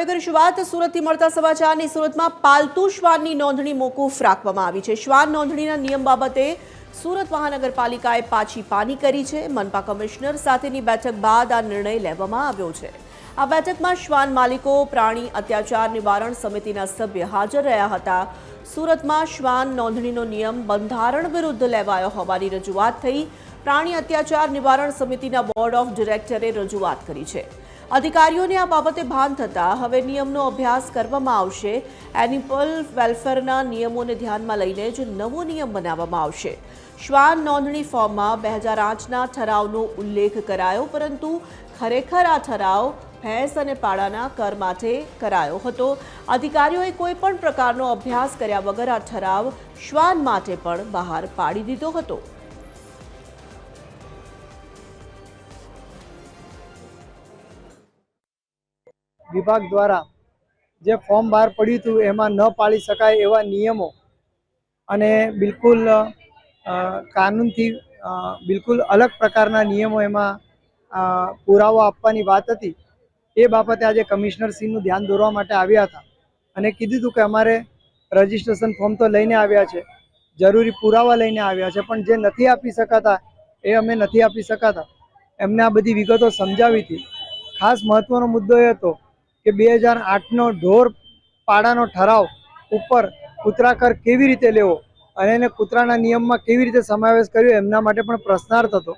હવે કરીશું વાત સુરતથી મળતા સમાચારની। સુરતમાં પાલતુ શ્વાનની નોંધણી મોકૂફ રાખવામાં આવી છે। શ્વાન નોંધણીના નિયમ બાબતે સુરત મહાનગરપાલિકાએ પાછી પાની કરી છે। મનપા કમિશનર સાથેની બેઠક બાદ આ નિર્ણય લેવામાં આવ્યો છે। આ બેઠકમાં શ્વાન માલિકો પ્રાણી અત્યાચાર નિવારણ સમિતિના સભ્ય હાજર રહ્યા હતા। સુરતમાં શ્વાન નોંધણીનો નિયમ બંધારણ વિરુદ્ધ લેવાયો હોવાની રજૂઆત થઈ। પ્રાણી અત્યાચાર નિવારણ સમિતિના બોર્ડ ઓફ ડિરેક્ટરે રજૂઆત કરી છે। अधिकारीओने आ बाबते भान थता हवे नियमनो अभ्यास करवामां आवशे। एनिमल वेलफेरना नियमोने ध्यानमां लईने ज नवो नियम बनाववामां आवशे। श्वान नोंधणी फॉर्ममां 2008ना ठरावनो उल्लेख करायो, परंतु खरेखर आ ठराव भैंस अने पाड़ाना कर माटे करायो हतो। अधिकारीओए कोईपण प्रकारनो अभ्यास कर्या वगर आ ठराव श्वान माटे पण बहार पाड़ी दीधो हतो। विभाग द्वारा जे फॉर्म बहार पड्युं हतुं एमां न पाड़ी शकाय एवा नियमों अने बिल्कुल कानूनथी बिल्कुल अलग प्रकारना नियमों एमां पुरावो आपवानी वात हती। ए बाबते आज कमिशनरश्रीनुं ध्यान दोरवा माटे आव्या हता अने कीधुं हतुं के अमारे रजिस्ट्रेशन फॉर्म तो लईने आव्या छे, जरूरी पुरावा लईने आव्या छे, पण जे नथी आपी शकाता ए अमे नथी आपी शकाता। एमने आ बधी विगतो समजावी हती। खास महत्वनो मुद्दो ए हतो के 2008नो ढोर पाड़ानो ठराव उपर कूतरा कर केवी रीते लेवो अने एने कूतराना नियममां केवी रीते समावेश कर्यो एमना माटे पण प्रश्नार्थ हतो।